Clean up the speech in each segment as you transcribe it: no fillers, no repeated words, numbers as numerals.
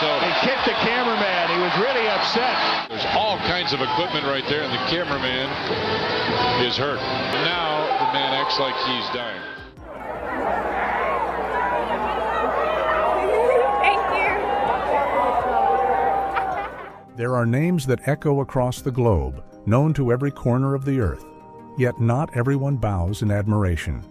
Minnesota. He kicked the cameraman. He was really upset. There's all kinds of equipment right there, and the cameraman is hurt. And now the man acts like he's dying. There are names that echo across the globe, known to every corner of the earth, yet not everyone bows in admiration.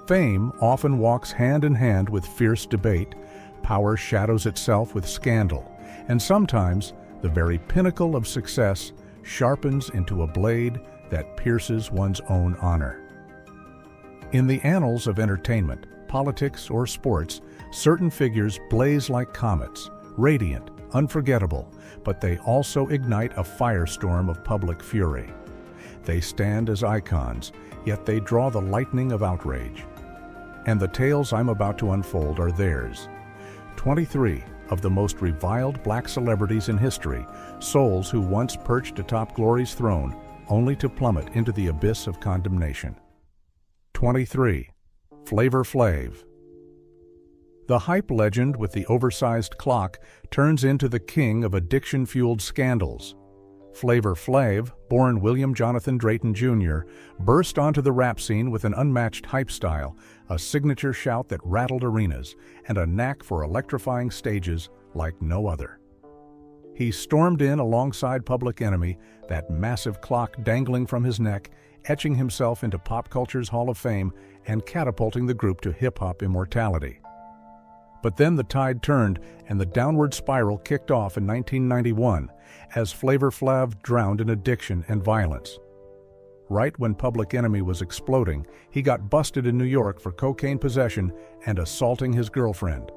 Fame often walks hand in hand with fierce debate, power shadows itself with scandal, and sometimes the very pinnacle of success sharpens into a blade that pierces one's own honor. In the annals of entertainment, politics, or sports, certain figures blaze like comets, radiant, unforgettable, but they also ignite a firestorm of public fury. They stand as icons, yet they draw the lightning of outrage. And the tales I'm about to unfold are theirs. 23 of the most reviled black celebrities in history, souls who once perched atop glory's throne, only to plummet into the abyss of condemnation. 23. Flavor Flav. The hype legend with the oversized clock turns into the king of addiction-fueled scandals. Flavor Flav, born William Jonathan Drayton Jr., burst onto the rap scene with an unmatched hype style, a signature shout that rattled arenas, and a knack for electrifying stages like no other. He stormed in alongside Public Enemy, that massive clock dangling from his neck, etching himself into pop culture's Hall of Fame and catapulting the group to hip-hop immortality. But then the tide turned and the downward spiral kicked off in 1991 as Flavor Flav drowned in addiction and violence. Right when Public Enemy was exploding, he got busted in New York for cocaine possession and assaulting his girlfriend.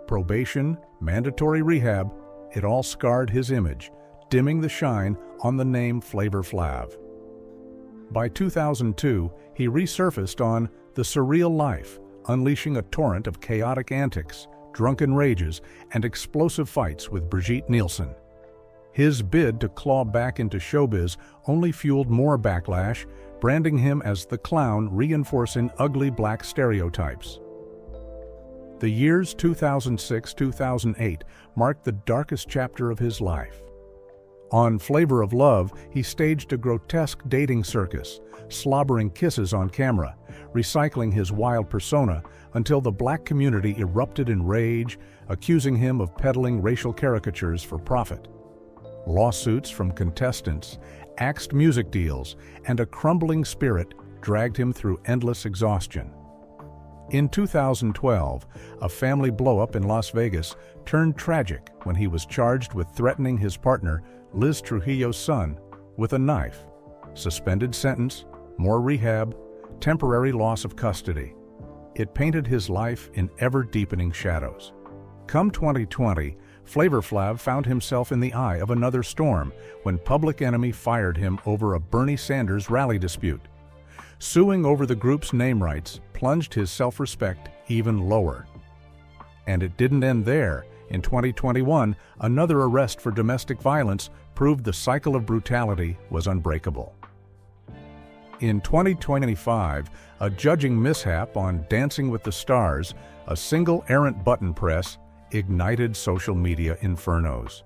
Probation, mandatory rehab, it all scarred his image, dimming the shine on the name Flavor Flav. By 2002, he resurfaced on The Surreal Life, unleashing a torrent of chaotic antics, drunken rages, and explosive fights with Brigitte Nielsen. His bid to claw back into showbiz only fueled more backlash, branding him as the clown reinforcing ugly black stereotypes. The years 2006-2008 marked the darkest chapter of his life. On Flavor of Love, he staged a grotesque dating circus, slobbering kisses on camera, recycling his wild persona until the black community erupted in rage, accusing him of peddling racial caricatures for profit. Lawsuits from contestants, axed music deals, and a crumbling spirit dragged him through endless exhaustion. In 2012, a family blow-up in Las Vegas turned tragic when he was charged with threatening his partner, Liz Trujillo's son, with a knife. Suspended sentence, more rehab, temporary loss of custody. It painted his life in ever-deepening shadows. Come 2020, Flavor Flav found himself in the eye of another storm when Public Enemy fired him over a Bernie Sanders rally dispute. Suing over the group's name rights plunged his self-respect even lower. And it didn't end there. In 2021, another arrest for domestic violence proved the cycle of brutality was unbreakable. In 2025, a judging mishap on Dancing with the Stars, a single errant button press, ignited social media infernos.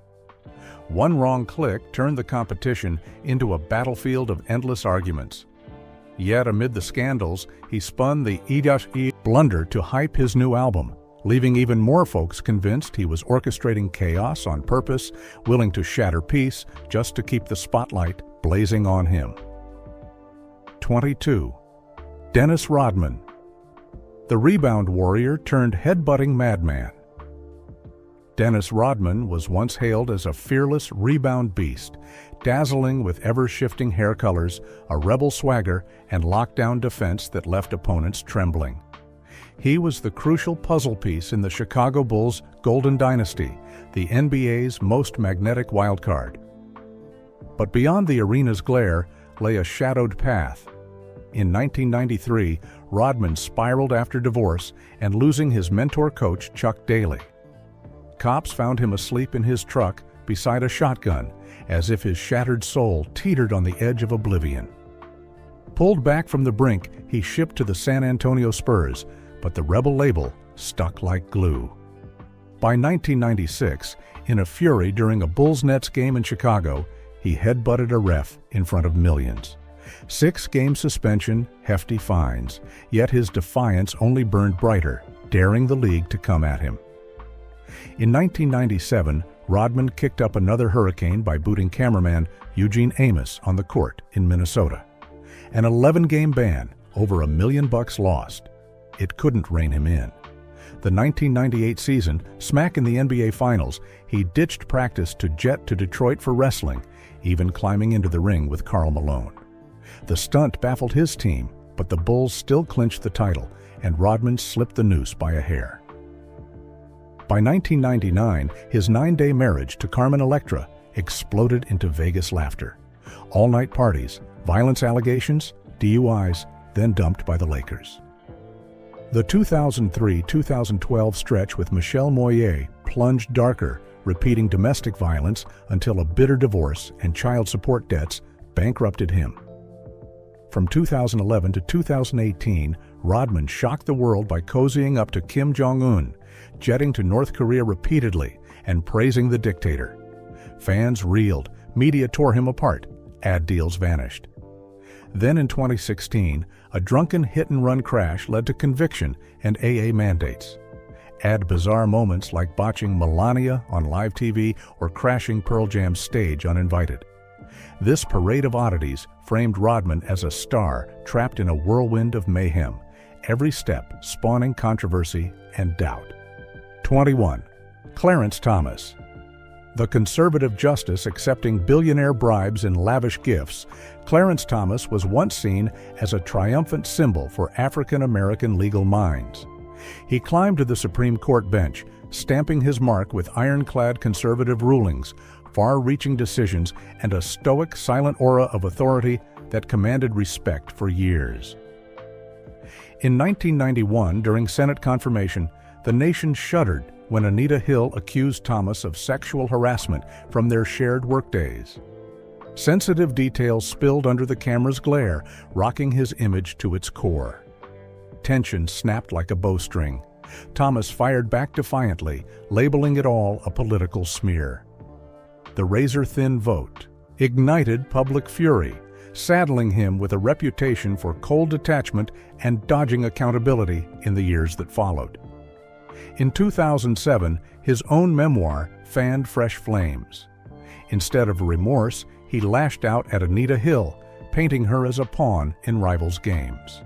One wrong click turned the competition into a battlefield of endless arguments. Yet amid the scandals, he spun the E-E blunder to hype his new album, leaving even more folks convinced he was orchestrating chaos on purpose, willing to shatter peace just to keep the spotlight blazing on him. 22. Dennis Rodman. The rebound warrior turned headbutting madman. Dennis Rodman was once hailed as a fearless rebound beast, dazzling with ever-shifting hair colors, a rebel swagger, and lockdown defense that left opponents trembling. He was the crucial puzzle piece in the Chicago Bulls' Golden Dynasty, the NBA's most magnetic wildcard. But beyond the arena's glare lay a shadowed path. In 1993, Rodman spiraled after divorce and losing his mentor coach Chuck Daly. Cops found him asleep in his truck beside a shotgun, as if his shattered soul teetered on the edge of oblivion. Pulled back from the brink, he shipped to the San Antonio Spurs, but the rebel label stuck like glue. By 1996, in a fury during a Bulls-Nets game in Chicago, he headbutted a ref in front of millions. 6-game suspension, hefty fines, yet his defiance only burned brighter, daring the league to come at him. In 1997, Rodman kicked up another hurricane by booting cameraman Eugene Amos on the court in Minnesota. An 11-game ban, over $1 million lost. It couldn't rein him in. The 1998 season, smack in the NBA Finals, he ditched practice to jet to Detroit for wrestling, even climbing into the ring with Karl Malone. The stunt baffled his team, but the Bulls still clinched the title, and Rodman slipped the noose by a hair. By 1999, his 9-day marriage to Carmen Electra exploded into Vegas laughter. All-night parties, violence allegations, DUIs, then dumped by the Lakers. The 2003-2012 stretch with Michelle Moyer plunged darker, repeating domestic violence until a bitter divorce and child support debts bankrupted him. From 2011 to 2018, Rodman shocked the world by cozying up to Kim Jong-un, jetting to North Korea repeatedly, and praising the dictator. Fans reeled, media tore him apart, ad deals vanished. Then in 2016, a drunken hit-and-run crash led to conviction and AA mandates. Add bizarre moments like botching Melania on live TV or crashing Pearl Jam's stage uninvited. This parade of oddities framed Rodman as a star trapped in a whirlwind of mayhem, every step spawning controversy and doubt. 21. Clarence Thomas. The conservative justice accepting billionaire bribes and lavish gifts, Clarence Thomas was once seen as a triumphant symbol for African-American legal minds. He climbed to the Supreme Court bench, stamping his mark with ironclad conservative rulings, far-reaching decisions, and a stoic, silent aura of authority that commanded respect for years. In 1991, during Senate confirmation, the nation shuddered when Anita Hill accused Thomas of sexual harassment from their shared workdays. Sensitive details spilled under the camera's glare, rocking his image to its core. Tension snapped like a bowstring. Thomas fired back defiantly, labeling it all a political smear. The razor-thin vote ignited public fury, saddling him with a reputation for cold detachment and dodging accountability in the years that followed. In 2007, his own memoir fanned fresh flames. Instead of remorse, he lashed out at Anita Hill, painting her as a pawn in rivals' games.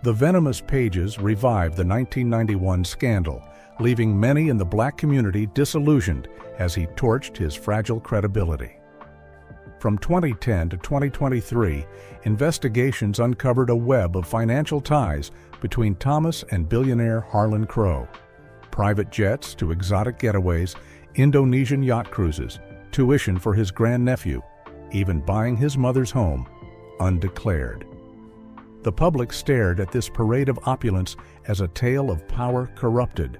The venomous pages revived the 1991 scandal, leaving many in the black community disillusioned as he torched his fragile credibility. From 2010 to 2023, investigations uncovered a web of financial ties between Thomas and billionaire Harlan Crow. Private jets to exotic getaways, Indonesian yacht cruises, tuition for his grandnephew, even buying his mother's home, undeclared. The public stared at this parade of opulence as a tale of power corrupted.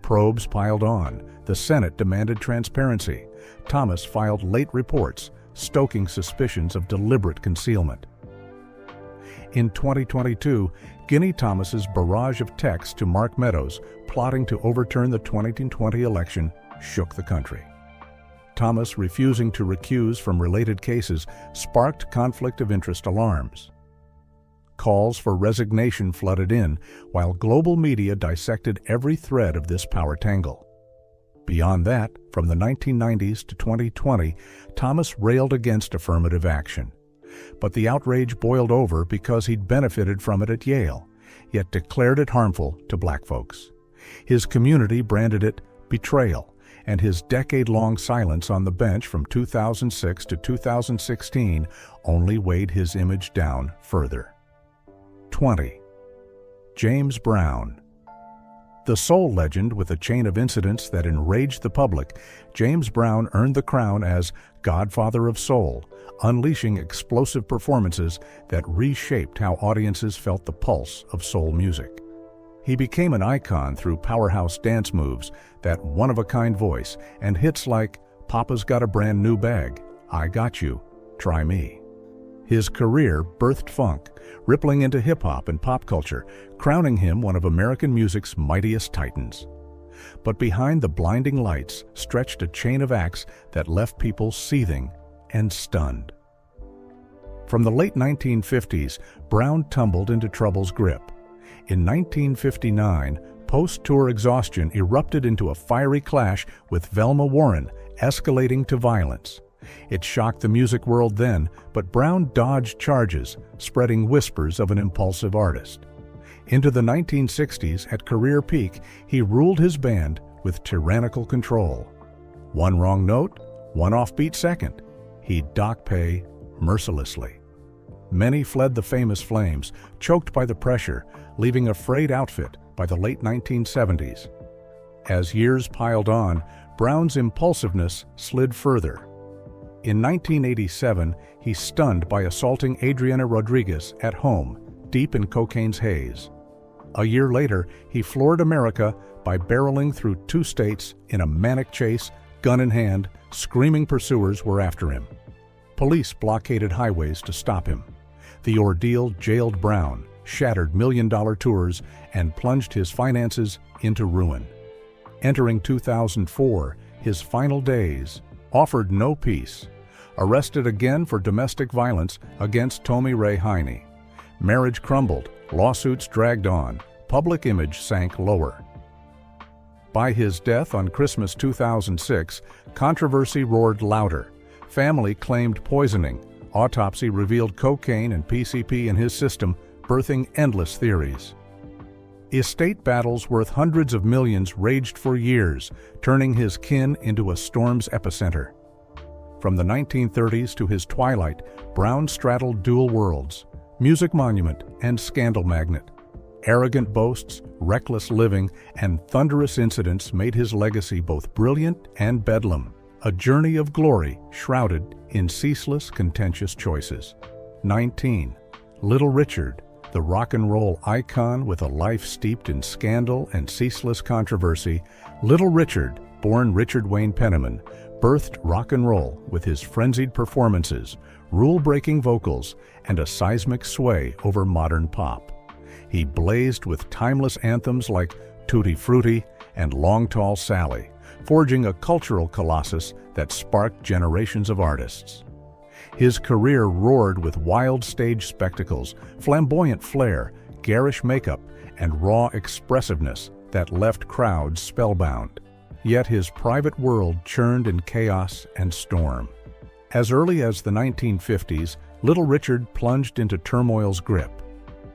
Probes piled on, the Senate demanded transparency. Thomas filed late reports, stoking suspicions of deliberate concealment. In 2022, Ginny Thomas's barrage of texts to Mark Meadows plotting to overturn the 2020 election shook the country. Thomas refusing to recuse from related cases sparked conflict of interest alarms. Calls for resignation flooded in, while global media dissected every thread of this power tangle. Beyond that, from the 1990s to 2020, Thomas railed against affirmative action. But the outrage boiled over because he'd benefited from it at Yale, yet declared it harmful to black folks. His community branded it betrayal, and his decade-long silence on the bench from 2006 to 2016 only weighed his image down further. 20. James Brown. The soul legend with a chain of incidents that enraged the public, James Brown earned the crown as Godfather of Soul, unleashing explosive performances that reshaped how audiences felt the pulse of soul music. He became an icon through powerhouse dance moves, that one-of-a-kind voice, and hits like Papa's Got a Brand New Bag, I Got You, Try Me. His career birthed funk, rippling into hip-hop and pop culture, crowning him one of American music's mightiest titans. But behind the blinding lights stretched a chain of acts that left people seething and stunned. From the late 1950s, Brown tumbled into trouble's grip. In 1959, post-tour exhaustion erupted into a fiery clash with Velma Warren, escalating to violence. It shocked the music world then, but Brown dodged charges, spreading whispers of an impulsive artist. Into the 1960s, at career peak, he ruled his band with tyrannical control. One wrong note, one offbeat second. He'd dock pay mercilessly. Many fled the famous flames, choked by the pressure, leaving a frayed outfit by the late 1970s. As years piled on, Brown's impulsiveness slid further. In 1987, he's stunned by assaulting Adriana Rodriguez at home, deep in cocaine's haze. A year later, he floored America by barreling through 2 states in a manic chase, gun in hand. Screaming pursuers were after him. Police blockaded highways to stop him. The ordeal jailed Brown, shattered million-dollar tours, and plunged his finances into ruin. Entering 2004, his final days offered no peace. Arrested again for domestic violence against Tommy Ray Heine. Marriage crumbled, lawsuits dragged on, public image sank lower. By his death on Christmas 2006, controversy roared louder. Family claimed poisoning. Autopsy revealed cocaine and PCP in his system, birthing endless theories. Estate battles worth hundreds of millions raged for years, turning his kin into a storm's epicenter. From the 1930s to his twilight, Brown straddled dual worlds, music monument and scandal magnet. Arrogant boasts, reckless living, and thunderous incidents made his legacy both brilliant and bedlam, a journey of glory shrouded in ceaseless, contentious choices. 19. Little Richard, the rock and roll icon with a life steeped in scandal and ceaseless controversy. Little Richard, born Richard Wayne Penniman, birthed rock and roll with his frenzied performances, rule-breaking vocals, and a seismic sway over modern pop. He blazed with timeless anthems like Tutti Frutti and Long Tall Sally, forging a cultural colossus that sparked generations of artists. His career roared with wild stage spectacles, flamboyant flair, garish makeup, and raw expressiveness that left crowds spellbound. Yet his private world churned in chaos and storm. As early as the 1950s, Little Richard plunged into turmoil's grip.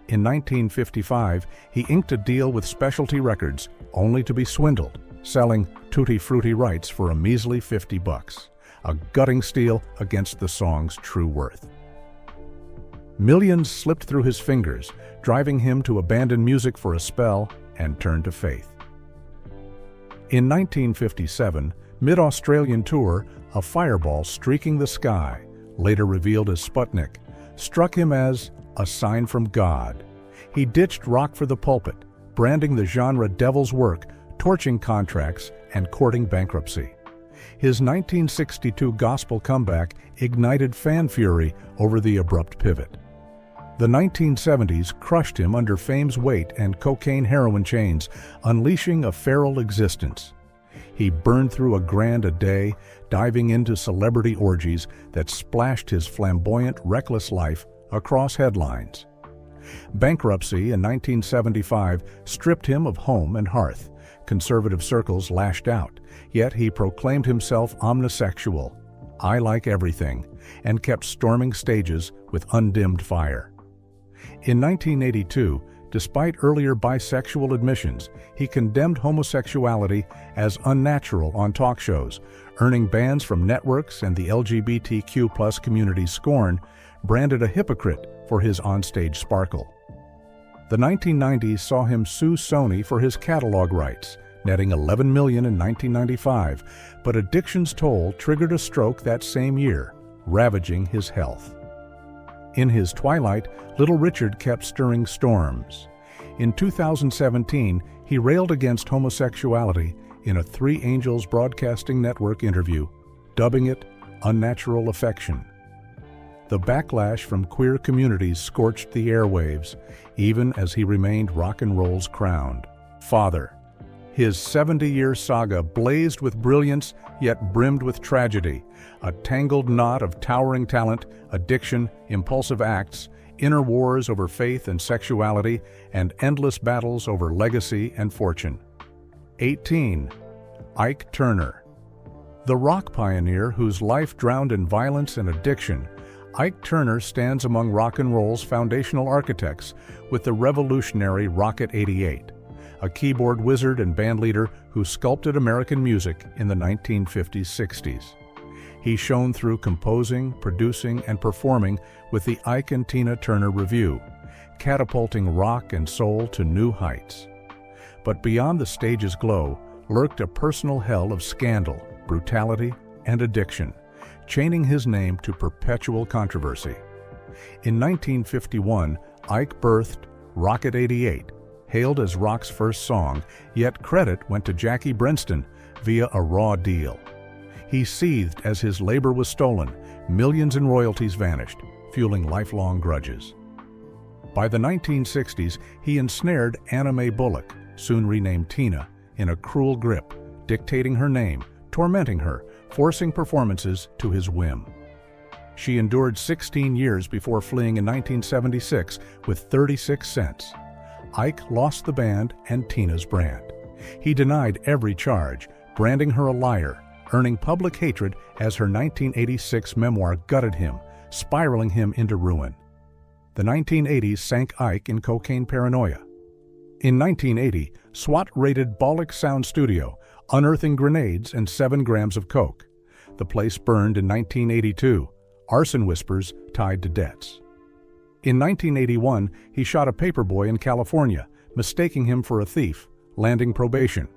In 1955, he inked a deal with Specialty Records, only to be swindled, selling Tutti Frutti rights for a measly $50, a gutting steal against the song's true worth. Millions slipped through his fingers, driving him to abandon music for a spell and turn to faith. In 1957, mid-Australian tour, a fireball streaking the sky, later revealed as Sputnik, struck him as a sign from God. He ditched rock for the pulpit, branding the genre devil's work, torching contracts, and courting bankruptcy. His 1962 gospel comeback ignited fan fury over the abrupt pivot. The 1970s crushed him under fame's weight and cocaine-heroin chains, unleashing a feral existence. He burned through a grand a day, diving into celebrity orgies that splashed his flamboyant, reckless life across headlines. Bankruptcy in 1975 stripped him of home and hearth. Conservative circles lashed out, yet he proclaimed himself omnisexual, "I like everything," and kept storming stages with undimmed fire. In 1982, despite earlier bisexual admissions, he condemned homosexuality as unnatural on talk shows, earning bans from networks and the LGBTQ+ community's scorn, branded a hypocrite for his onstage sparkle. The 1990s saw him sue Sony for his catalog rights, netting $11 million in 1995, but addiction's toll triggered a stroke that same year, ravaging his health. In his twilight, Little Richard kept stirring storms. In 2017, he railed against homosexuality in a Three Angels Broadcasting Network interview, dubbing it unnatural affection. The backlash from queer communities scorched the airwaves, even as he remained rock and roll's crowned father. His 70-year saga blazed with brilliance, yet brimmed with tragedy, a tangled knot of towering talent, addiction, impulsive acts, inner wars over faith and sexuality, and endless battles over legacy and fortune. 18. Ike Turner. The rock pioneer whose life drowned in violence and addiction, Ike Turner stands among rock and roll's foundational architects with the revolutionary Rocket 88, a keyboard wizard and bandleader who sculpted American music in the 1950s-60s. He shone through composing, producing, and performing with the Ike and Tina Turner Revue, catapulting rock and soul to new heights. But beyond the stage's glow lurked a personal hell of scandal, brutality, and addiction, chaining his name to perpetual controversy. In 1951, Ike birthed Rocket 88, hailed as rock's first song, yet credit went to Jackie Brenston via a raw deal. He seethed as his labor was stolen, millions in royalties vanished, fueling lifelong grudges. By the 1960s, he ensnared Anna Mae Bullock, soon renamed Tina, in a cruel grip, dictating her name, tormenting her, forcing performances to his whim. She endured 16 years before fleeing in 1976 with 36 cents. Ike lost the band and Tina's brand. He denied every charge, branding her a liar, earning public hatred as her 1986 memoir gutted him, spiraling him into ruin. The 1980s sank Ike in cocaine paranoia. In 1980, SWAT raided Bollock Sound Studio, unearthing grenades and 7 grams of coke. The place burned in 1982, arson whispers tied to debts. In 1981, he shot a paperboy in California, mistaking him for a thief, landing probation.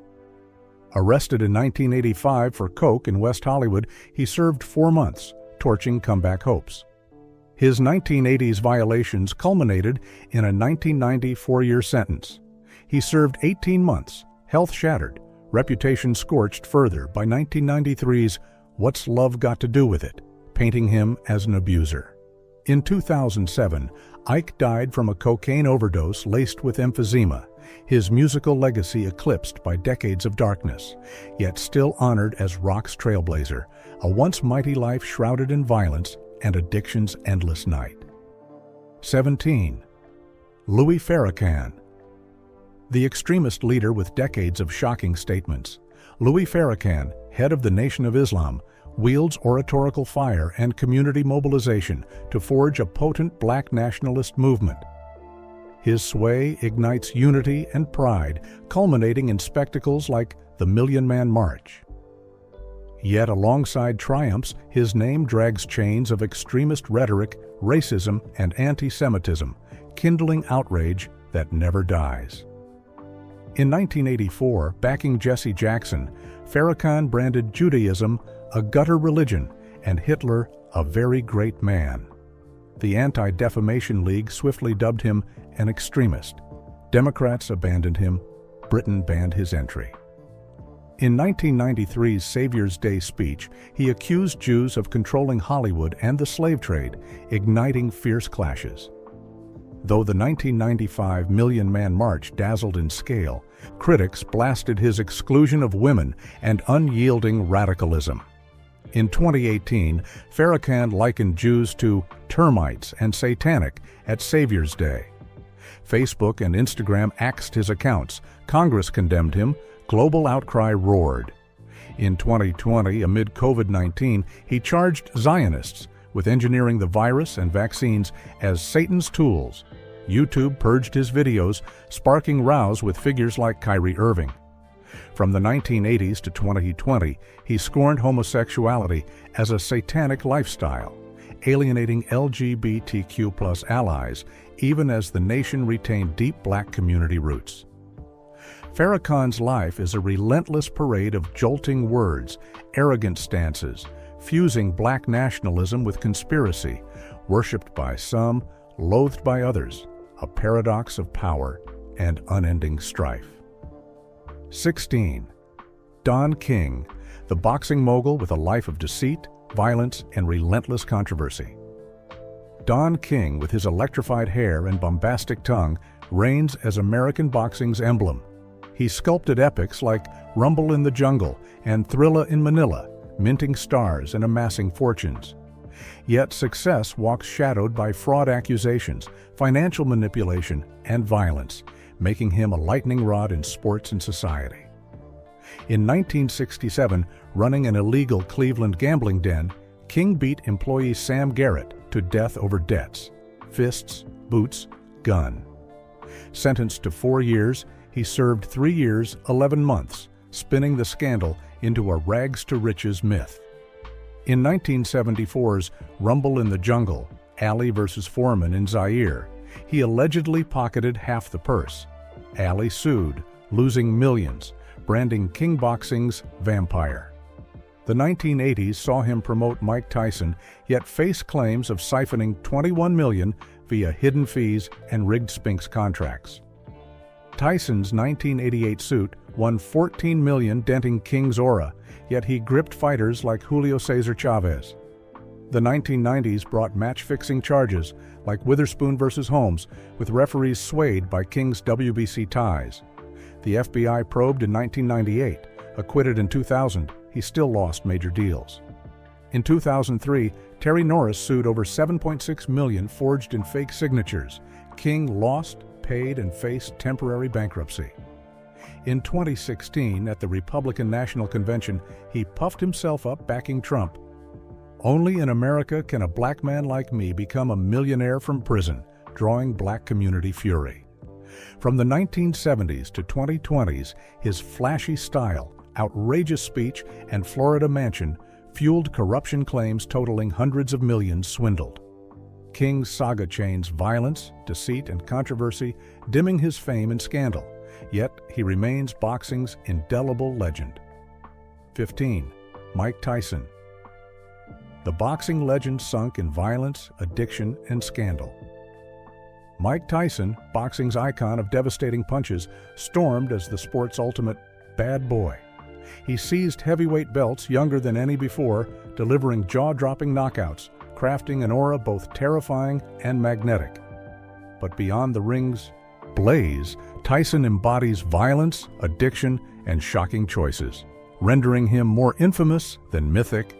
Arrested in 1985 for coke in West Hollywood, he served 4 months, torching comeback hopes. His 1980s violations culminated in a 1990 4-year sentence. He served 18 months, health shattered, reputation scorched further by 1993's What's Love Got to Do With It, painting him as an abuser. In 2007, Ike died from a cocaine overdose laced with emphysema, his musical legacy eclipsed by decades of darkness, yet still honored as rock's trailblazer, a once mighty life shrouded in violence and addiction's endless night. 17. Louis Farrakhan. The extremist leader with decades of shocking statements, Louis Farrakhan, head of the Nation of Islam, wields oratorical fire and community mobilization to forge a potent black nationalist movement. His sway ignites unity and pride, culminating in spectacles like the Million Man March. Yet alongside triumphs, his name drags chains of extremist rhetoric, racism, and anti-Semitism, kindling outrage that never dies. In 1984, backing Jesse Jackson, Farrakhan branded Judaism a gutter religion and Hitler a very great man. The Anti-Defamation League swiftly dubbed him an extremist. Democrats abandoned him. Britain banned his entry. In 1993's Savior's Day speech, he accused Jews of controlling Hollywood and the slave trade, igniting fierce clashes. Though the 1995 Million Man March dazzled in scale, critics blasted his exclusion of women and unyielding radicalism. In 2018, Farrakhan likened Jews to termites and satanic at Savior's Day. Facebook and Instagram axed his accounts, Congress condemned him, global outcry roared. In 2020, amid COVID-19, he charged Zionists with engineering the virus and vaccines as Satan's tools. YouTube purged his videos, sparking rows with figures like Kyrie Irving. From the 1980s to 2020, he scorned homosexuality as a satanic lifestyle, alienating LGBTQ+ allies, even as the nation retained deep black community roots. Farrakhan's life is a relentless parade of jolting words, arrogant stances, fusing black nationalism with conspiracy, worshipped by some, loathed by others, a paradox of power and unending strife. 16. Don King, the boxing mogul with a life of deceit, violence, and relentless controversy. Don King, with his electrified hair and bombastic tongue, reigns as American boxing's emblem. He sculpted epics like Rumble in the Jungle and Thrilla in Manila, minting stars and amassing fortunes. Yet success walks shadowed by fraud accusations, financial manipulation, and violence, making him a lightning rod in sports and society. In 1967, running an illegal Cleveland gambling den, King beat employee Sam Garrett to death over debts, fists, boots, gun. Sentenced to 4 years, he served 3 years, 11 months, spinning the scandal into a rags-to-riches myth. In 1974's Rumble in the Jungle, Ali versus Foreman in Zaire, he allegedly pocketed half the purse. Ali sued, losing millions, branding King Boxing's vampire. The 1980s saw him promote Mike Tyson, yet face claims of siphoning $21 million via hidden fees and rigged Spinks contracts. Tyson's 1988 suit won $14 million, denting King's aura, yet he gripped fighters like Julio Cesar Chavez. The 1990s brought match-fixing charges like Witherspoon versus Holmes, with referees swayed by King's WBC ties. The FBI probed in 1998, acquitted in 2000, he still lost major deals. In 2003, Terry Norris sued over $7.6 million forged in fake signatures. King lost, paid, and faced temporary bankruptcy. In 2016, at the Republican National Convention, he puffed himself up backing Trump. "Only in America can a black man like me become a millionaire from prison," drawing black community fury. From the 1970s to 2020s, his flashy style, outrageous speech, and Florida mansion fueled corruption claims totaling hundreds of millions swindled. King's saga chains violence, deceit, and controversy, dimming his fame and scandal, yet he remains boxing's indelible legend. 15. Mike Tyson. The boxing legend sunk in violence, addiction, and scandal. Mike Tyson, boxing's icon of devastating punches, stormed as the sport's ultimate bad boy. He seized heavyweight belts younger than any before, delivering jaw-dropping knockouts, crafting an aura both terrifying and magnetic. But beyond the ring's blaze, Tyson embodies violence, addiction, and shocking choices, rendering him more infamous than mythic.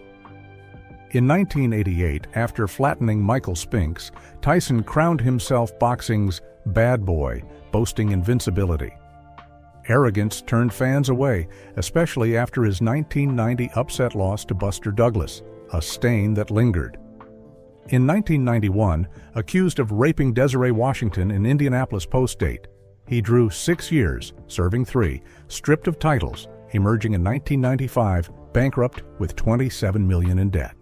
In 1988, after flattening Michael Spinks, Tyson crowned himself boxing's bad boy, boasting invincibility. Arrogance turned fans away, especially after his 1990 upset loss to Buster Douglas, a stain that lingered. In 1991, accused of raping Desiree Washington in Indianapolis post-date, he drew 6 years, serving 3, stripped of titles, emerging in 1995 bankrupt with $27 million in debt.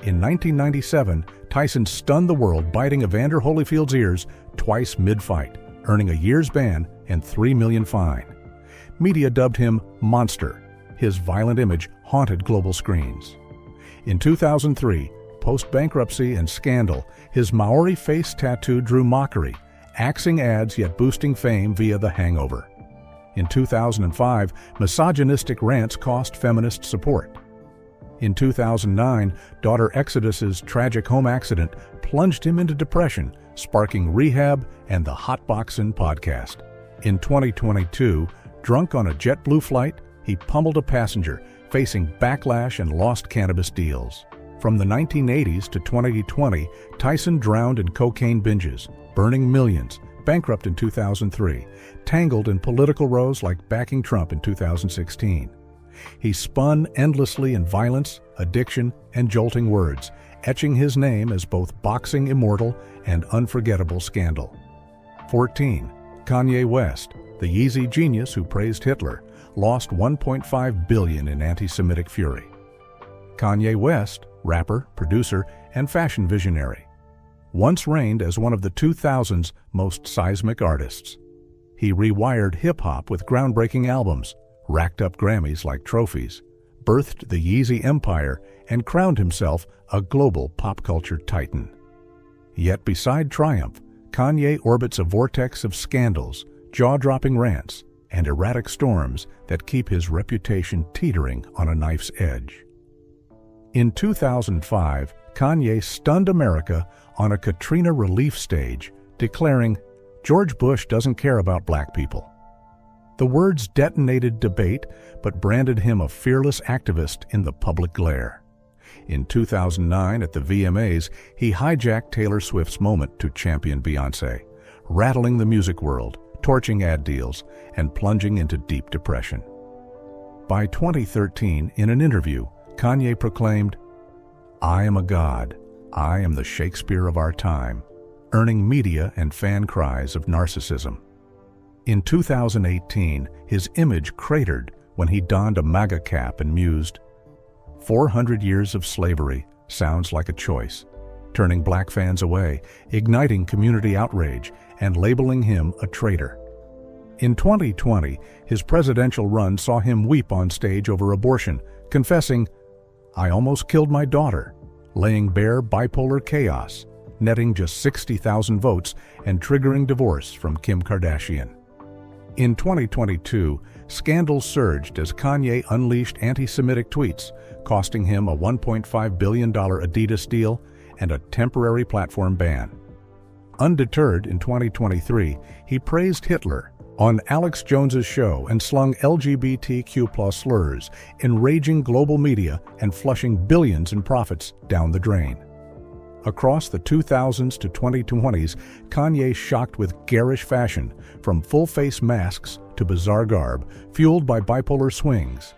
In 1997, Tyson stunned the world, biting Evander Holyfield's ears twice mid-fight, earning a year's ban and $3 million fine. Media dubbed him Monster. His violent image haunted global screens. In 2003, post-bankruptcy and scandal, his Maori face tattoo drew mockery, axing ads yet boosting fame via The Hangover. In 2005, misogynistic rants cost feminist support. In 2009, daughter Exodus's tragic home accident plunged him into depression, sparking rehab and the Hotboxin' podcast. In 2022, drunk on a JetBlue flight, he pummeled a passenger, facing backlash and lost cannabis deals. From the 1980s to 2020, Tyson drowned in cocaine binges, burning millions, bankrupt in 2003, tangled in political rows like backing Trump in 2016. He spun endlessly in violence, addiction, and jolting words, etching his name as both boxing immortal and unforgettable scandal. 14. Kanye West, the Yeezy genius who praised Hitler, lost $1.5 billion in anti-Semitic fury. Kanye West, rapper, producer, and fashion visionary, once reigned as one of the 2000's most seismic artists. He rewired hip-hop with groundbreaking albums, racked up Grammys like trophies, birthed the Yeezy empire, and crowned himself a global pop culture titan. Yet beside triumph, Kanye orbits a vortex of scandals, jaw-dropping rants, and erratic storms that keep his reputation teetering on a knife's edge. In 2005, Kanye stunned America on a Katrina relief stage, declaring, "George Bush doesn't care about black people." The words detonated debate, but branded him a fearless activist in the public glare. In 2009 at the VMAs, he hijacked Taylor Swift's moment to champion Beyoncé, rattling the music world, torching ad deals, and plunging into deep depression. By 2013, in an interview, Kanye proclaimed, "I am a god. I am the Shakespeare of our time," earning media and fan cries of narcissism. In 2018, his image cratered when he donned a MAGA cap and mused, "400 years of slavery sounds like a choice," turning black fans away, igniting community outrage, and labeling him a traitor. In 2020, his presidential run saw him weep on stage over abortion, confessing, "I almost killed my daughter," laying bare bipolar chaos, netting just 60,000 votes and triggering divorce from Kim Kardashian. In 2022, scandals surged as Kanye unleashed anti-Semitic tweets, costing him a $1.5 billion Adidas deal and a temporary platform ban. Undeterred in 2023, he praised Hitler on Alex Jones's show and slung LGBTQ+ slurs, enraging global media and flushing billions in profits down the drain. Across the 2000s to 2020s, Kanye shocked with garish fashion, from full-face masks to bizarre garb, fueled by bipolar swings.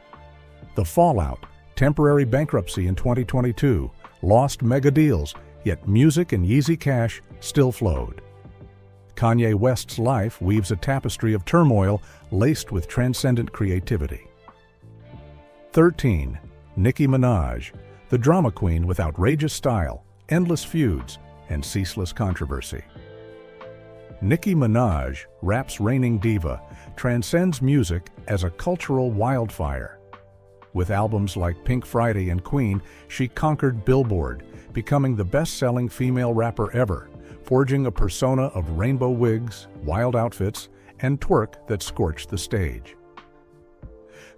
The fallout, temporary bankruptcy in 2022, lost mega deals, yet music and Yeezy cash still flowed. Kanye West's life weaves a tapestry of turmoil laced with transcendent creativity. 13. Nicki Minaj, the drama queen with outrageous style, endless feuds, and ceaseless controversy. Nicki Minaj, rap's reigning diva, transcends music as a cultural wildfire. With albums like Pink Friday and Queen, she conquered Billboard, becoming the best-selling female rapper ever, forging a persona of rainbow wigs, wild outfits, and twerk that scorched the stage.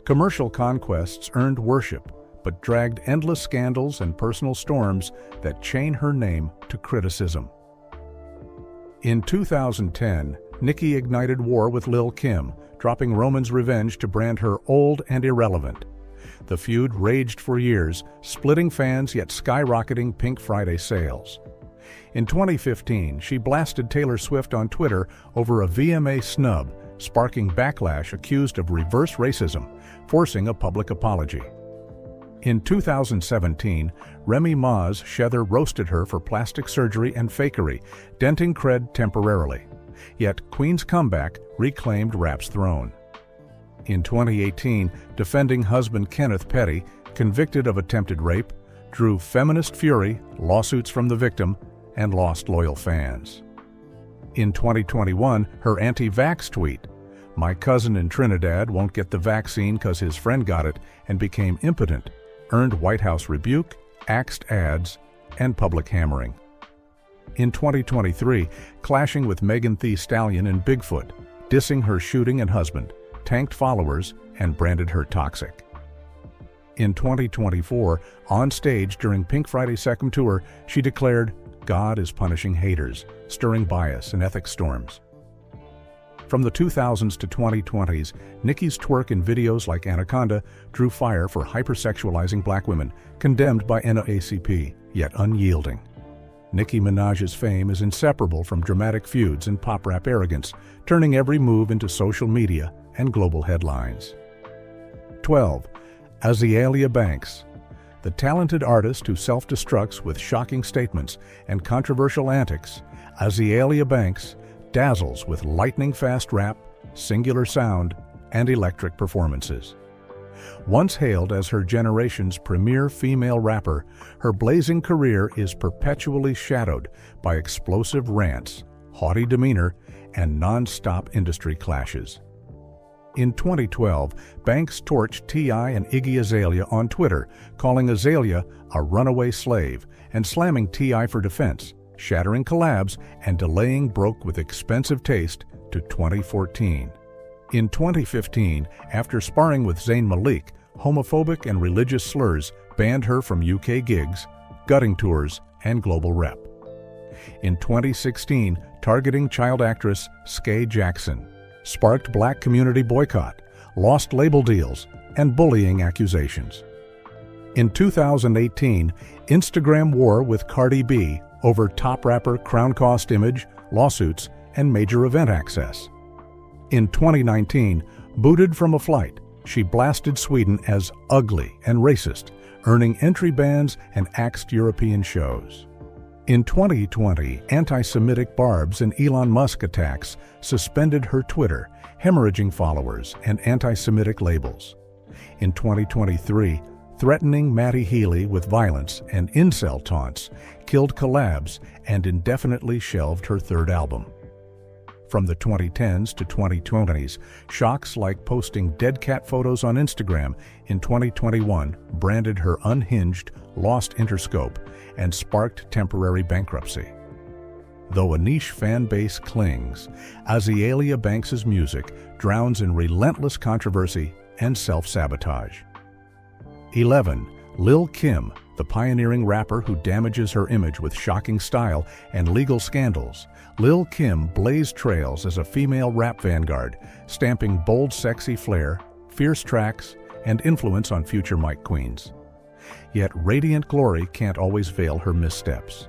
Commercial conquests earned worship, but dragged endless scandals and personal storms that chain her name to criticism. In 2010, Nicki ignited war with Lil Kim, dropping Roman's Revenge to brand her old and irrelevant. The feud raged for years, splitting fans yet skyrocketing Pink Friday sales. In 2015, she blasted Taylor Swift on Twitter over a VMA snub, sparking backlash accused of reverse racism, forcing a public apology. In 2017, Remy Ma's Shether roasted her for plastic surgery and fakery, denting cred temporarily. Yet Queen's comeback reclaimed rap's throne. In 2018, defending husband Kenneth Petty, convicted of attempted rape, drew feminist fury, lawsuits from the victim, and lost loyal fans. In 2021, her anti-vax tweet, "My cousin in Trinidad won't get the vaccine 'cause his friend got it and became impotent," earned White House rebuke, axed ads, and public hammering. In 2023, clashing with Megan Thee Stallion and Bigfoot, dissing her shooting and husband, tanked followers, and branded her toxic. In 2024, on stage during Pink Friday's second tour, she declared, "God is punishing haters, stirring bias and ethics storms." From the 2000s to 2020s, Nicki's twerk in videos like Anaconda drew fire for hypersexualizing black women, condemned by NAACP, yet unyielding. Nicki Minaj's fame is inseparable from dramatic feuds and pop rap arrogance, turning every move into social media and global headlines. 12. Azealia Banks, the talented artist who self-destructs with shocking statements and controversial antics. Azealia Banks dazzles with lightning-fast rap, singular sound, and electric performances. Once hailed as her generation's premier female rapper, her blazing career is perpetually shadowed by explosive rants, haughty demeanor, and non-stop industry clashes. In 2012, Banks torched T.I. and Iggy Azalea on Twitter, calling Azalea a runaway slave and slamming T.I. for defense, shattering collabs and delaying Broke with Expensive Taste to 2014. In 2015, after sparring with Zayn Malik, homophobic and religious slurs banned her from UK gigs, gutting tours, and global rep. In 2016, targeting child actress Skai Jackson, sparked black community boycott, lost label deals, and bullying accusations. In 2018, Instagram war with Cardi B over top rapper crown cost image, lawsuits, and major event access. In 2019, booted from a flight, she blasted Sweden as ugly and racist, earning entry bans and axed European shows. In 2020, anti-Semitic barbs and Elon Musk attacks suspended her Twitter, hemorrhaging followers and anti-Semitic labels. In 2023, threatening Matty Healy with violence and incel taunts killed collabs and indefinitely shelved her third album. From the 2010s to 2020s, shocks like posting dead cat photos on Instagram in 2021 branded her unhinged, lost Interscope, and sparked temporary bankruptcy. Though a niche fan base clings, Azealia Banks' music drowns in relentless controversy and self-sabotage. 11. Lil Kim, the pioneering rapper who damages her image with shocking style and legal scandals. Lil Kim blazed trails as a female rap vanguard, stamping bold, sexy flair, fierce tracks, and influence on future mic queens. Yet radiant glory can't always veil her missteps.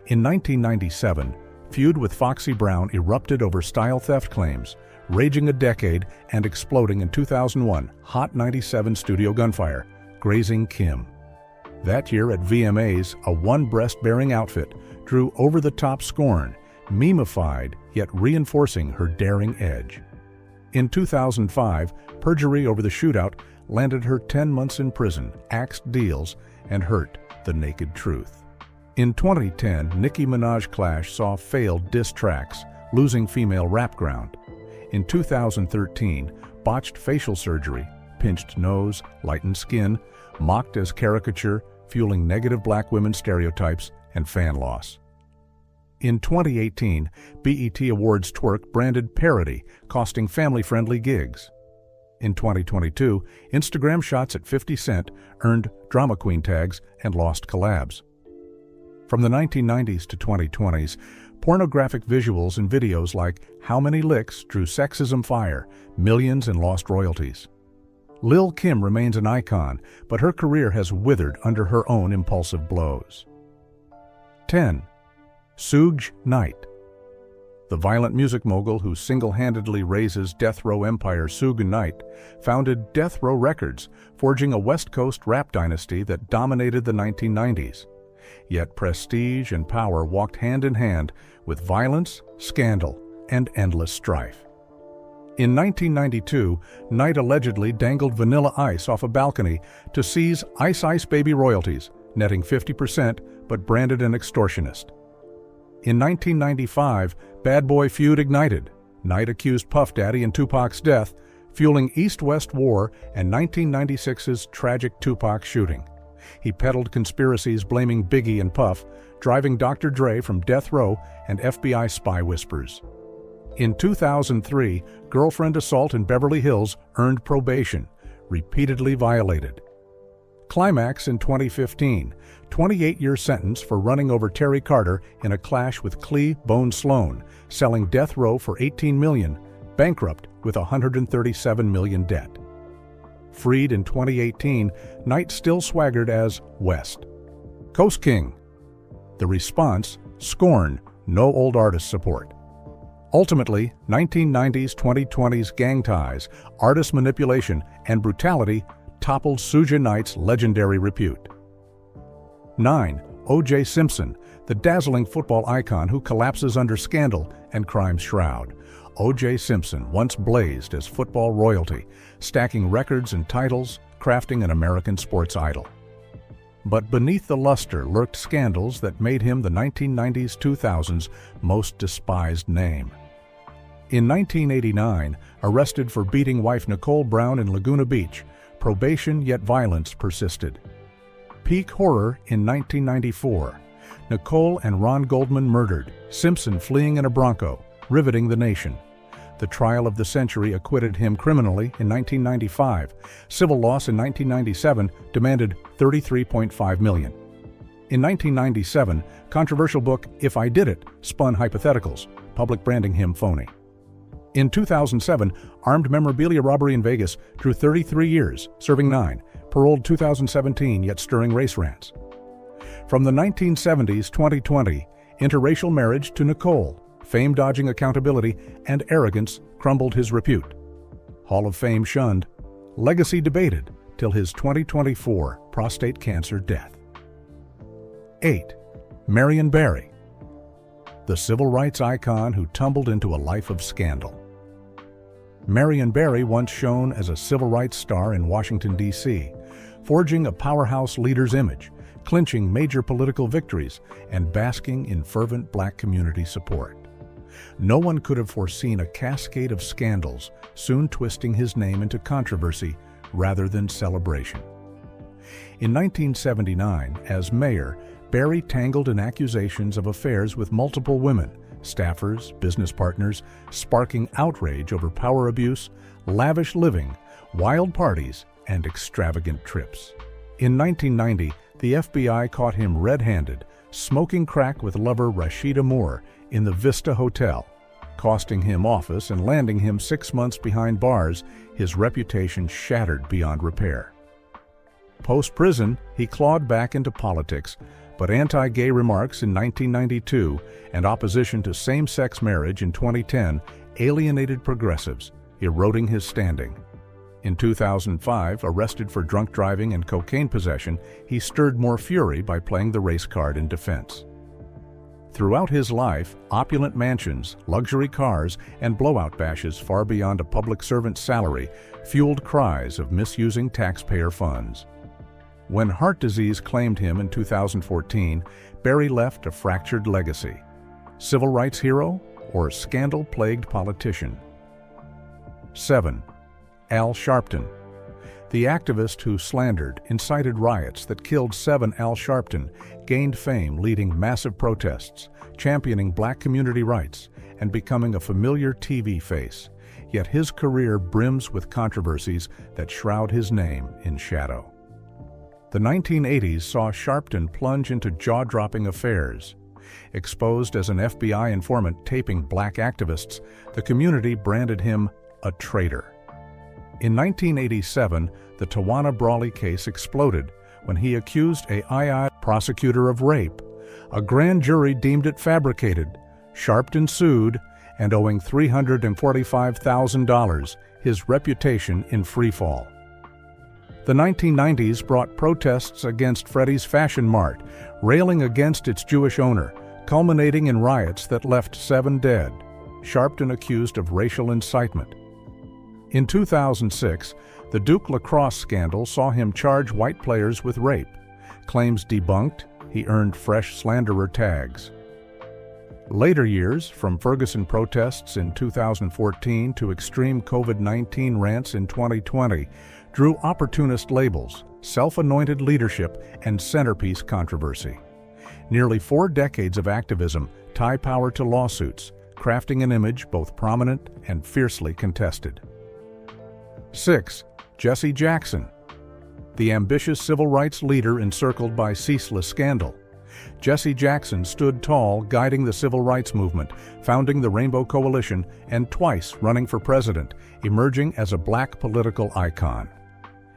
In 1997, feud with Foxy Brown erupted over style theft claims, raging a decade and exploding in 2001 Hot 97 studio gunfire, grazing Kim. That year at VMAs, a one-breast-bearing outfit drew over-the-top scorn, memified yet reinforcing her daring edge. In 2005, perjury over the shootout landed her 10 months in prison, axed deals, and hurt the naked truth. In 2010, Nicki Minaj clash saw failed diss tracks, losing female rap ground. In 2013, botched facial surgery, pinched nose, lightened skin, mocked as caricature, fueling negative black women stereotypes and fan loss. In 2018, BET Awards twerk branded parody, costing family-friendly gigs. In 2022, Instagram shots at 50 Cent earned drama queen tags and lost collabs. From the 1990s to 2020s, pornographic visuals and videos like How Many Licks drew sexism fire, millions and lost royalties. Lil Kim remains an icon, but her career has withered under her own impulsive blows. 10. Suge Knight. The violent music mogul who single-handedly raises death row empire Suge Knight founded Death Row Records, forging a West Coast rap dynasty that dominated the 1990s. Yet prestige and power walked hand in hand with violence, scandal, and endless strife. In 1992, Knight allegedly dangled Vanilla Ice off a balcony to seize Ice Ice Baby royalties, netting 50% but branded an extortionist. In 1995, Bad Boy feud ignited. Knight accused Puff Daddy in Tupac's death, fueling East-West war and 1996's tragic Tupac shooting. He peddled conspiracies blaming Biggie and Puff, driving Dr. Dre from death row and FBI spy whispers. In 2003, girlfriend assault in Beverly Hills earned probation, repeatedly violated. Climax in 2015, 28-year sentence for running over Terry Carter in a clash with Clee Bone Sloan, selling death row for $18 million, bankrupt with $137 million debt. Freed in 2018, Knight still swaggered as West. Coast King. The response, scorn, no old artist support. Ultimately, 1990s, 2020s gang ties, artist manipulation, and brutality toppled Suge Knight's legendary repute. 9. O.J. Simpson, the dazzling football icon who collapses under scandal and crime's shroud. O.J. Simpson once blazed as football royalty, stacking records and titles, crafting an American sports idol. But beneath the luster lurked scandals that made him the 1990s-2000s most despised name. In 1989, arrested for beating wife Nicole Brown in Laguna Beach, probation yet violence persisted. Peak horror in 1994. Nicole and Ron Goldman murdered, Simpson fleeing in a Bronco, riveting the nation. The trial of the century acquitted him criminally in 1995. Civil loss in 1997 demanded $33.5 million. In 1997, controversial book If I Did It spun hypotheticals, public branding him phony. In 2007, armed memorabilia robbery in Vegas drew 33 years, serving 9, paroled 2017, yet stirring race rants. From the 1970s, 2020, interracial marriage to Nicole, fame-dodging accountability, and arrogance crumbled his repute. Hall of Fame shunned, legacy debated, till his 2024 prostate cancer death. 8. Marion Barry, the civil rights icon who tumbled into a life of scandal. Marion Barry once shone as a civil rights star in Washington, D.C., forging a powerhouse leader's image, clinching major political victories, and basking in fervent black community support. No one could have foreseen a cascade of scandals soon twisting his name into controversy rather than celebration. In 1979, as mayor, Barry tangled in accusations of affairs with multiple women, staffers, business partners, sparking outrage over power abuse, lavish living, wild parties, and extravagant trips. In 1990, the FBI caught him red-handed, smoking crack with lover Rashida Moore in the Vista Hotel, costing him office and landing him 6 months behind bars, his reputation shattered beyond repair. Post-prison, he clawed back into politics, but anti-gay remarks in 1992 and opposition to same-sex marriage in 2010 alienated progressives, eroding his standing. In 2005, arrested for drunk driving and cocaine possession, he stirred more fury by playing the race card in defense. Throughout his life, opulent mansions, luxury cars, and blowout bashes far beyond a public servant's salary fueled cries of misusing taxpayer funds. When heart disease claimed him in 2014, Barry left a fractured legacy. Civil rights hero or scandal-plagued politician? 7. Al Sharpton. The activist who slandered, incited riots that killed 7 Al Sharpton gained fame leading massive protests, championing black community rights, and becoming a familiar TV face. Yet his career brims with controversies that shroud his name in shadow. The 1980s saw Sharpton plunge into jaw-dropping affairs. Exposed as an FBI informant taping black activists, the community branded him a traitor. In 1987, the Tawana Brawley case exploded when he accused a II prosecutor of rape. A grand jury deemed it fabricated. Sharpton sued, and owing $345,000, his reputation in freefall. The 1990s brought protests against Freddie's Fashion Mart, railing against its Jewish owner, culminating in riots that left 7 dead. Sharpton accused of racial incitement. In 2006, the Duke lacrosse scandal saw him charge white players with rape. Claims debunked, he earned fresh slanderer tags. Later years, from Ferguson protests in 2014 to extreme COVID-19 rants in 2020, drew opportunist labels, self-anointed leadership, and centerpiece controversy. Nearly 4 decades of activism tie power to lawsuits, crafting an image both prominent and fiercely contested. 6. Jesse Jackson. The ambitious civil rights leader encircled by ceaseless scandal. Jesse Jackson stood tall, guiding the civil rights movement, founding the Rainbow Coalition, and twice running for president, emerging as a black political icon.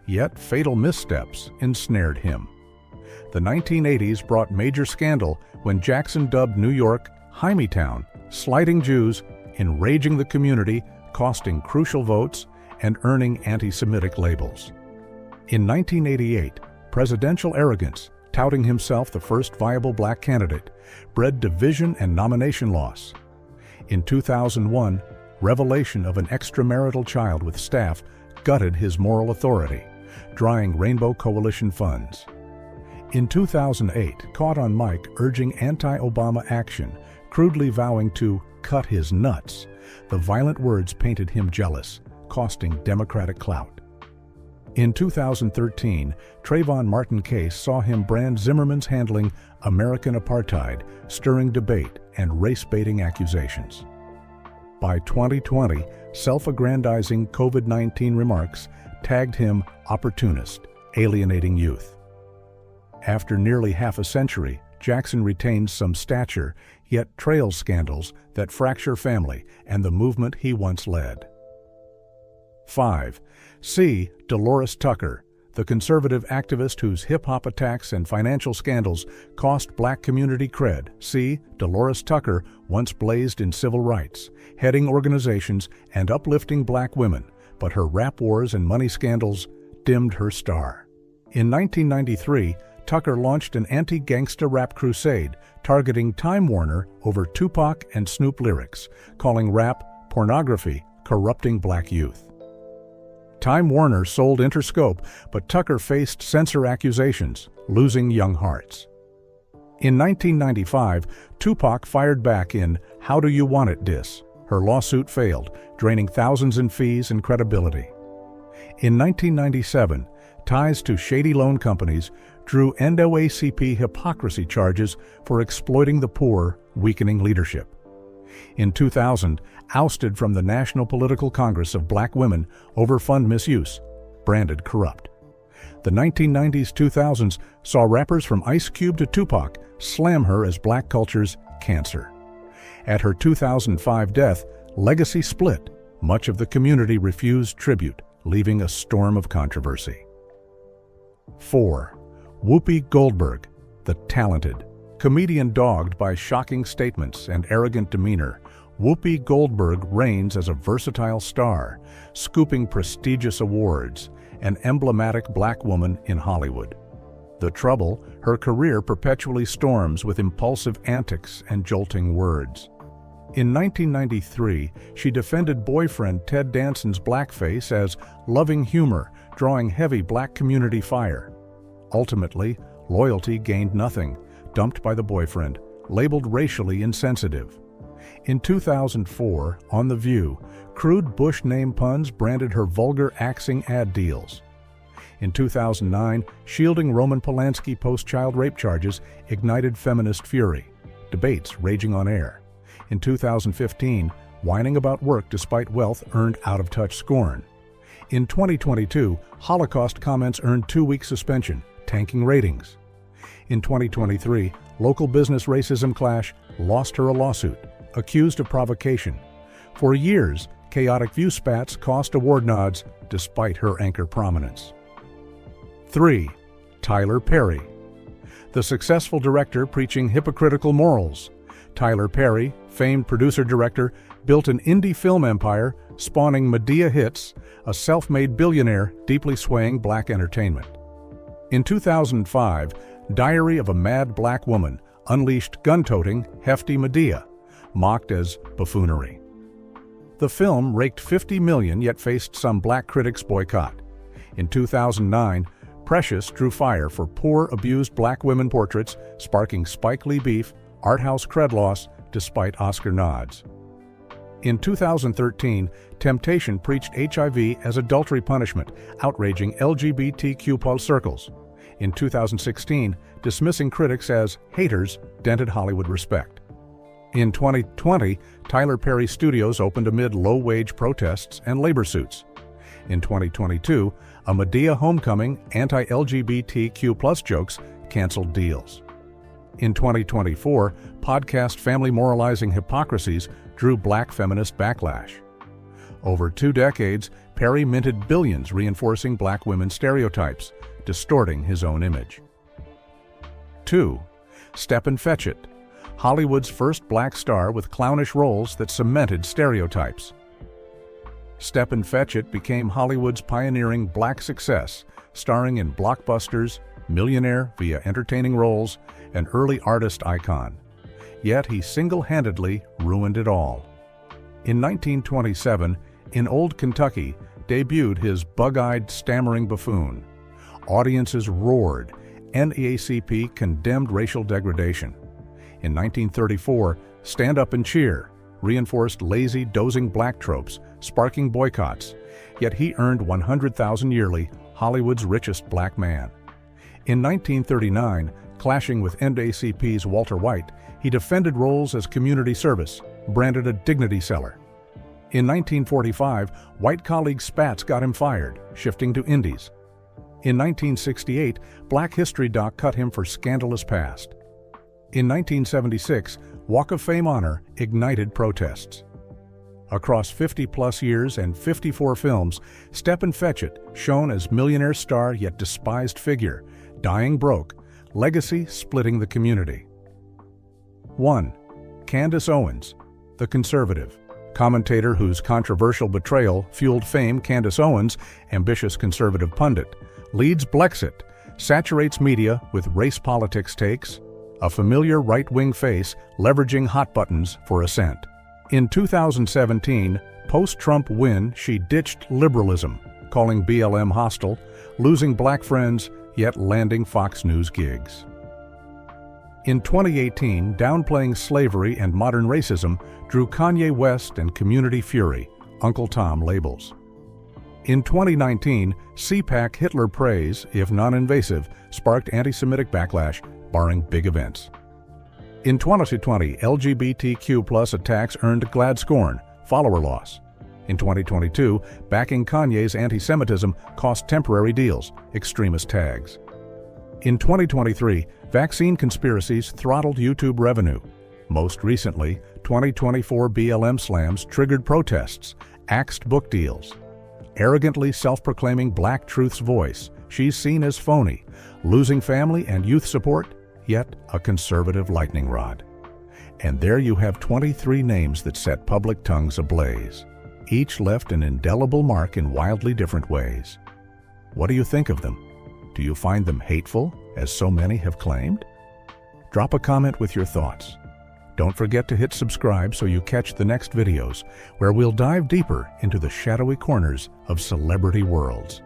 Yet fatal missteps ensnared him. The 1980s brought major scandal when Jackson dubbed New York Hymietown, slighting Jews, enraging the community, costing crucial votes, and earning anti-Semitic labels. In 1988, presidential arrogance, touting himself the first viable black candidate, bred division and nomination loss. In 2001, revelation of an extramarital child with staff gutted his moral authority, drying Rainbow Coalition funds. In 2008, caught on mic urging anti-Obama action, crudely vowing to cut his nuts, the violent words painted him jealous, costing Democratic clout. In 2013, Trayvon Martin case saw him brand Zimmerman's handling American apartheid, stirring debate and race-baiting accusations. By 2020, self-aggrandizing COVID-19 remarks tagged him opportunist, alienating youth. After nearly half a century, Jackson retains some stature, yet trails scandals that fracture family and the movement he once led. 5. C. Dolores Tucker, the conservative activist whose hip-hop attacks and financial scandals cost black community cred. C. Dolores Tucker once blazed in civil rights, heading organizations and uplifting black women, but her rap wars and money scandals dimmed her star. In 1993, Tucker launched an anti-gangsta rap crusade targeting Time Warner over Tupac and Snoop lyrics, calling rap pornography corrupting black youth. Time Warner sold Interscope, but Tucker faced censor accusations, losing young hearts. In 1995, Tupac fired back in How Do You Want It diss. Her lawsuit failed, draining thousands in fees and credibility. In 1997, ties to shady loan companies drew NAACP hypocrisy charges for exploiting the poor, weakening leadership. In 2000, ousted from the National Political Congress of Black Women over fund misuse, branded corrupt. The 1990s-2000s saw rappers from Ice Cube to Tupac slam her as black culture's cancer. At her 2005 death, legacy split. Much of the community refused tribute, leaving a storm of controversy. 4. Whoopi Goldberg, the talented. Comedian dogged by shocking statements and arrogant demeanor, Whoopi Goldberg reigns as a versatile star, scooping prestigious awards, an emblematic black woman in Hollywood. The trouble, her career perpetually storms with impulsive antics and jolting words. In 1993, she defended boyfriend Ted Danson's blackface as loving humor, drawing heavy black community fire. Ultimately, loyalty gained nothing, dumped by the boyfriend, labeled racially insensitive. In 2004, on The View, crude Bush name puns branded her vulgar axing ad deals. In 2009, shielding Roman Polanski post-child rape charges ignited feminist fury, debates raging on air. In 2015, whining about work despite wealth earned out-of-touch scorn. In 2022, Holocaust comments earned 2-week suspension, tanking ratings. In 2023, local business racism clash lost her a lawsuit, accused of provocation. For years, chaotic view spats cost award nods despite her anchor prominence. 3. Tyler Perry, the successful director preaching hypocritical morals. Tyler Perry, famed producer-director, built an indie film empire, spawning Medea hits, a self-made billionaire deeply swaying black entertainment. In 2005, Diary of a Mad Black Woman unleashed gun-toting, hefty Medea, mocked as buffoonery. The film raked $50 million yet faced some black critics' boycott. In 2009, Precious drew fire for poor, abused black women portraits, sparking Spike Lee beef, art house cred loss, despite Oscar nods. In 2013, Temptation preached HIV as adultery punishment, outraging LGBTQ+ circles. In 2016, dismissing critics as haters dented Hollywood respect. In 2020, Tyler Perry Studios opened amid low-wage protests and labor suits. In 2022, a Medea homecoming anti-LGBTQ+ jokes canceled deals. In 2024, podcast family moralizing hypocrisies drew black feminist backlash. Over 2 decades, Perry minted billions reinforcing black women's stereotypes, distorting his own image. 2. Stepin Fetchit, Hollywood's first black star with clownish roles that cemented stereotypes. Stepin Fetchit became Hollywood's pioneering black success, starring in blockbusters, millionaire via entertaining roles, an early artist icon. Yet he single-handedly ruined it all. In 1927, in Old Kentucky, debuted his bug-eyed, stammering buffoon. Audiences roared. NAACP condemned racial degradation. In 1934, Stand Up and Cheer reinforced lazy, dozing black tropes, sparking boycotts, yet he earned $100,000 yearly, Hollywood's richest black man. In 1939, clashing with NAACP's Walter White, he defended roles as community service, branded a dignity seller. In 1945, white colleague spats got him fired, shifting to indies. In 1968, Black History Doc cut him for scandalous past. In 1976, Walk of Fame honor ignited protests. Across 50-plus years and 54 films, Stepin Fetchit, shown as millionaire star yet despised figure, dying broke, legacy splitting the community. 1. Candace Owens, the conservative. Commentator whose controversial betrayal fueled fame, Candace Owens, ambitious conservative pundit, leads Blexit, saturates media with race politics takes, a familiar right-wing face leveraging hot buttons for ascent. In 2017, post-Trump win, she ditched liberalism, calling BLM hostile, losing black friends, yet landing Fox News gigs. In 2018, downplaying slavery and modern racism drew Kanye West and community fury, Uncle Tom labels. In 2019, CPAC Hitler praise, if non-invasive, sparked anti-Semitic backlash, barring big events. In 2020, LGBTQ+ attacks earned glad scorn, follower loss. In 2022, backing Kanye's anti-Semitism cost temporary deals, extremist tags. In 2023, vaccine conspiracies throttled YouTube revenue. Most recently, 2024 BLM slams triggered protests, axed book deals. Arrogantly self-proclaiming Black Truth's voice, she's seen as phony, losing family and youth support, yet a conservative lightning rod. And there you have 23 names that set public tongues ablaze. Each left an indelible mark in wildly different ways. What do you think of them? Do you find them hateful, as so many have claimed? Drop a comment with your thoughts. Don't forget to hit subscribe so you catch the next videos, where we'll dive deeper into the shadowy corners of celebrity worlds.